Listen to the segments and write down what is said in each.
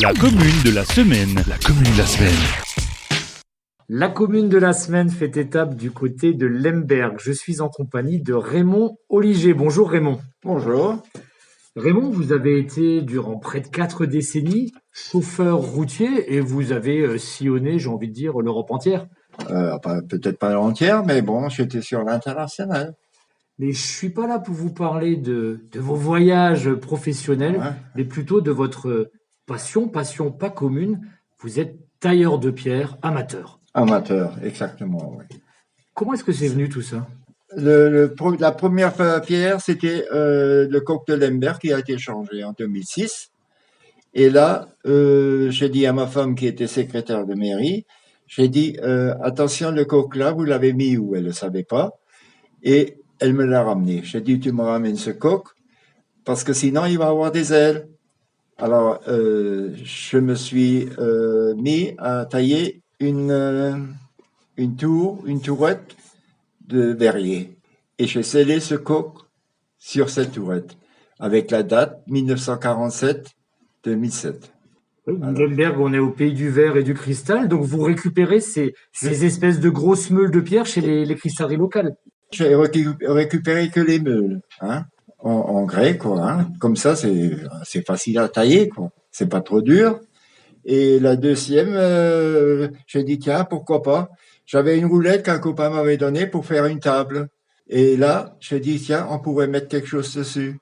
La commune de la semaine. La commune de la semaine. La commune de la semaine fait étape du côté de Lemberg. Je suis en compagnie de Raymond Oliger. Bonjour Raymond. Bonjour. Raymond, vous avez été durant près de 4 décennies chauffeur routier et vous avez sillonné, j'ai envie de dire, l'Europe entière. Peut-être pas l'entière, mais bon, j'étais sur l'international. Mais je suis pas là pour vous parler de vos voyages professionnels, Ouais. mais plutôt de votre passion pas commune. Vous êtes tailleur de pierre amateur. Amateur, exactement, oui. Comment est-ce que c'est venu tout ça? La première pierre, c'était le coq de Lemberg qui a été changé en 2006. Et là, j'ai dit à ma femme qui était secrétaire de mairie, j'ai dit, attention, le coq là, vous l'avez mis où? Elle ne savait pas. Et elle me l'a ramené. J'ai dit, tu me ramènes ce coq parce que sinon, il va avoir des ailes. Alors, je me suis mis à tailler une tourette de verrier. Et j'ai scellé ce coq sur cette tourette avec la date 1947-2007. Oui, Lemberg, on est au pays du verre et du cristal, donc vous récupérez ces espèces de grosses meules de pierre chez les cristalleries locales. J'ai récupéré que les meules, hein, en grès, quoi. Hein. Comme ça, c'est facile à tailler, quoi. C'est pas trop dur. Et la deuxième, j'ai dit tiens, pourquoi pas. J'avais une roulette qu'un copain m'avait donnée pour faire une table. Et là, j'ai dit tiens, on pourrait mettre quelque chose dessus.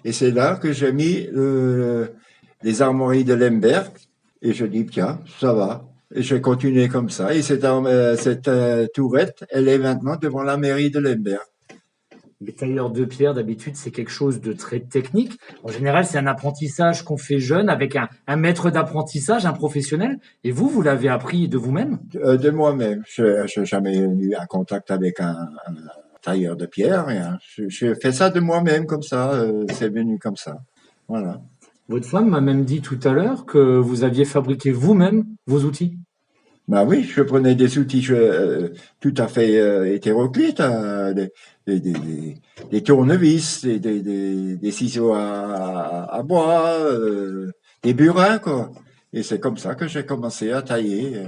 Et c'est là que j'ai mis les armoiries de Lemberg. Et je dis tiens, ça va. Et j'ai continué comme ça. Et cette tourette, elle est maintenant devant la mairie de Lemberg. Les tailleurs de pierre, d'habitude, c'est quelque chose de très technique. En général, c'est un apprentissage qu'on fait jeune avec un maître d'apprentissage, un professionnel. Et vous l'avez appris de vous-même? De moi-même. Je n'ai jamais eu un contact avec un tailleur de pierre. Rien. Je fais ça de moi-même comme ça. C'est venu comme ça. Voilà. Votre femme m'a même dit tout à l'heure que vous aviez fabriqué vous-même vos outils. Ben oui, je prenais des outils tout à fait hétéroclites, hein, des tournevis, des ciseaux à bois, des burins, quoi. Et c'est comme ça que j'ai commencé à tailler,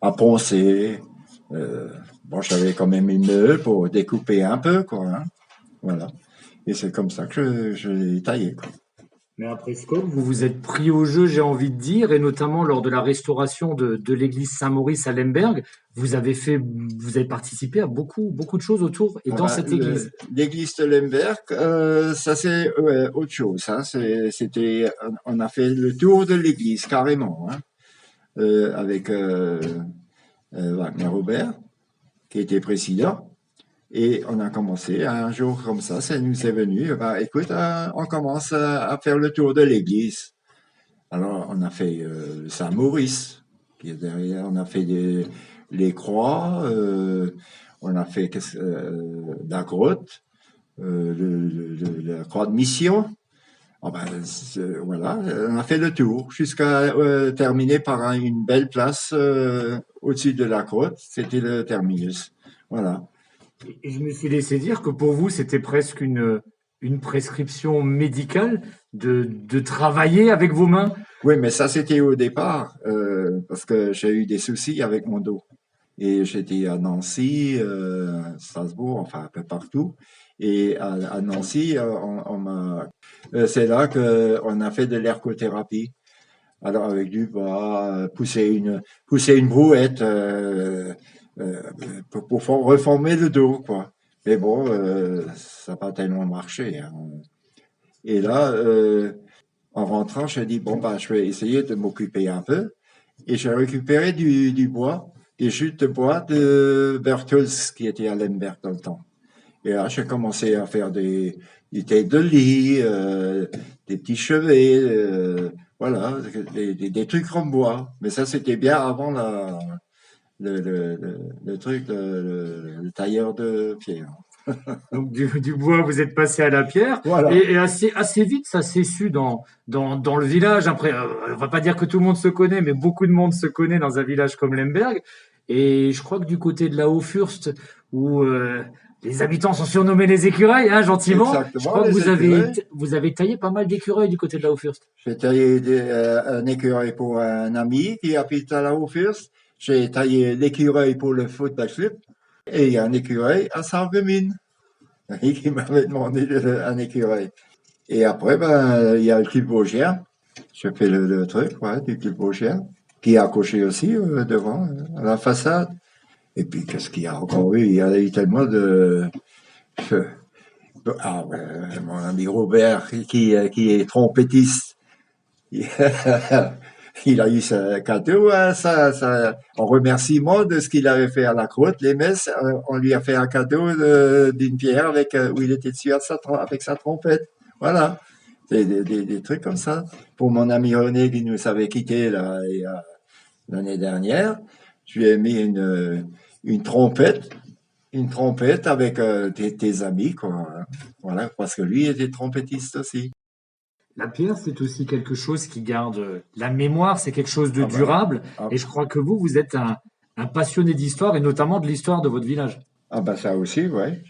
à poncer. Bon, j'avais quand même une meule pour découper un peu, quoi. Hein, voilà. Et c'est comme ça que je l'ai taillé, quoi. Mais après ce coup, vous vous êtes pris au jeu, j'ai envie de dire, et notamment lors de la restauration de l'église Saint-Maurice à Lemberg, vous avez participé à beaucoup de choses autour et dans cette église. L'église de Lemberg, ça c'est autre chose. Hein. On a fait le tour de l'église carrément, hein, avec Wagner Robert, qui était président. Et on a commencé un jour comme ça nous est venu. Écoute, on commence à faire le tour de l'église. Alors, on a fait Saint-Maurice, qui est derrière. On a fait les croix. On a fait la grotte, la croix de mission. Voilà, on a fait le tour jusqu'à terminer par une belle place au-dessus de la grotte. C'était le terminus. Voilà. Et je me suis laissé dire que pour vous, c'était presque une prescription médicale de travailler avec vos mains. Oui, mais ça, c'était au départ, parce que j'ai eu des soucis avec mon dos. Et j'étais à Nancy, Strasbourg, enfin un peu partout. Et à Nancy, c'est là qu'on a fait de l'ergothérapie. Alors avec du bois, pousser une brouette pour reformer le dos, quoi. Mais bon, ça n'a pas tellement marché. Hein. Et là, en rentrant, j'ai dit bon je vais essayer de m'occuper un peu. Et j'ai récupéré du bois, des chutes de bois de Bertels qui était à Lemberg dans le temps. Et là, j'ai commencé à faire des têtes de lit, des petits chevets, voilà, des trucs en bois. Mais ça, c'était bien avant le truc, le tailleur de pierre. Donc du bois, vous êtes passé à la pierre. Voilà. Et assez vite, ça s'est su dans le village. Après, on va pas dire que tout le monde se connaît, mais beaucoup de monde se connaît dans un village comme Lemberg. Et je crois que du côté de la Haut-Furst, où Les habitants sont surnommés les écureuils, hein, gentiment. Exactement, Je crois que les écureuils. vous avez taillé pas mal d'écureuils du côté de la Haut-Fürst. J'ai taillé un écureuil pour un ami qui habite à la Haut-Fürst. J'ai taillé l'écureuil pour le football club. Et il y a un écureuil à Sarreguemines. Qui m'avait demandé un écureuil. Et après, ben, il y a le culbauchien. Je fais le truc, ouais, du culbauchien, qui est accroché aussi devant, à la façade. Et puis, qu'est-ce qu'il y a encore eu? Il y a eu tellement de... Ah, ben, mon ami Robert, qui est trompettiste, il a eu ce cadeau, hein, en remerciement de ce qu'il avait fait à la Croûte, les messes, on lui a fait un cadeau d'une pierre où il était dessus avec sa trompette. Voilà. Des trucs comme ça. Pour mon ami René qui nous avait quittés là, l'année dernière, je lui ai mis une trompette avec tes amis, quoi. Hein. Voilà, parce que lui était trompettiste aussi. La pierre, c'est aussi quelque chose qui garde la mémoire, c'est quelque chose de Ah bah, durable. ah, Et je crois que vous êtes un passionné d'histoire et notamment de l'histoire de votre village. ah bah ça aussi, ouais.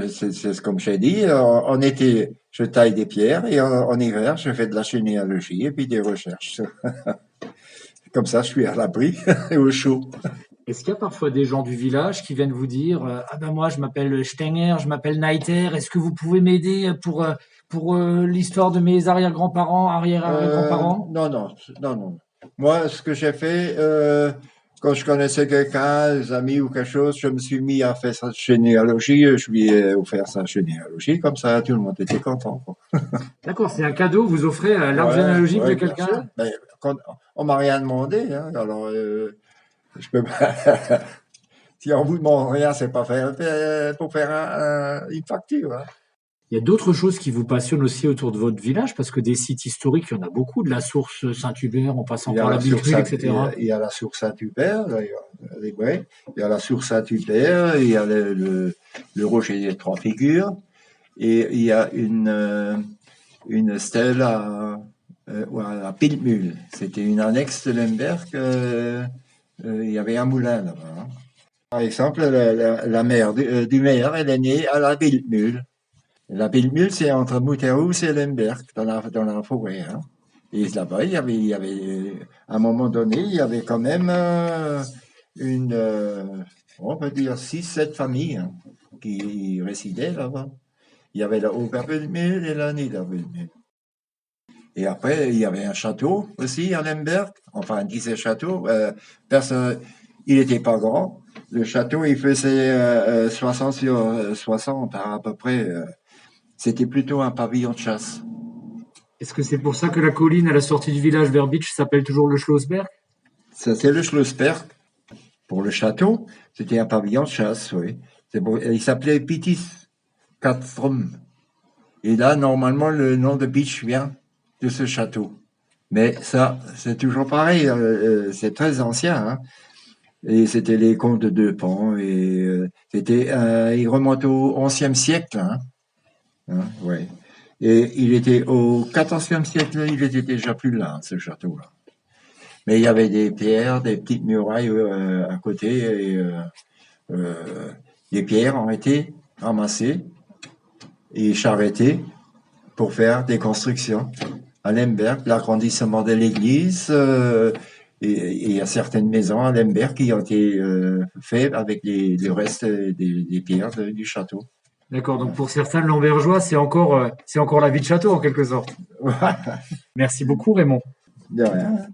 C'est comme j'ai dit, en été, je taille des pierres et en hiver, je fais de la généalogie et puis des recherches. Comme ça, je suis à l'abri et au chaud. Est-ce qu'il y a parfois des gens du village qui viennent vous dire ah ben moi je m'appelle Stenger, je m'appelle Neiter, est-ce que vous pouvez m'aider pour l'histoire de mes arrière-grands-parents, arrière-arrière-grands-parents? Non. Moi, ce que j'ai fait, quand je connaissais quelqu'un, des amis ou quelque chose, je me suis mis à faire sa généalogie, je lui ai offert sa généalogie, comme ça, tout le monde était content, quoi. D'accord, c'est un cadeau, vous offrez l'arbre Ouais, généalogique ouais, de bien quelqu'un. sûr. Ben, on m'a rien demandé, hein, alors je peux pas. Si on vous demande rien, c'est pas pour faire une facture. Hein. Il y a d'autres choses qui vous passionnent aussi autour de votre village, parce que des sites historiques, il y en a beaucoup, de la source Saint-Hubert en passant par la Bille, etc. Il y a la source Saint-Hubert, d'ailleurs, ouais. Il y a la source Saint-Hubert, il y a le rocher des Trois Figures, et il y a une stèle à Piltmühl. C'était une annexe de Lemberg. Il y avait un moulin là-bas. Hein. Par exemple, la mère du maire, elle est née à la Piltmühl. La Piltmühl, c'est entre Mutterhus et Lemberg, dans la forêt. Hein. Et là-bas, il y avait, à un moment donné, il y avait quand même on peut dire 6-7 familles hein, qui résidaient là-bas. Il y avait la Oberpiltmühl et la Niederpiltmühl. Et après, il y avait un château aussi à Lemberg. Enfin, on disait château. Il n'était pas grand. Le château, il faisait 60 sur 60 à peu près. C'était plutôt un pavillon de chasse. Est-ce que c'est pour ça que la colline à la sortie du village vers Bitsch s'appelle toujours le Schlossberg? C'était le Schlossberg. Pour le château, c'était un pavillon de chasse, oui. Il s'appelait Pitis Katrum. Et là, normalement, le nom de Bitsch vient de ce château. Mais ça, c'est toujours pareil. C'est très ancien. Hein. Et c'était les comtes de Deux-Pans. Et il remonte au XIe siècle. Hein. Hein, ouais. Et il était au XIVe siècle, il était déjà plus là, ce château-là. Mais il y avait des pierres, des petites murailles à côté, et les pierres ont été ramassées et charrettées pour faire des constructions. À Lemberg, l'agrandissement de l'église, et il y a certaines maisons à Lemberg qui ont été faites avec le reste des pierres du château. D'accord, donc pour certains, le Lambergeois, c'est encore la vie de château en quelque sorte. Merci beaucoup Raymond. De rien.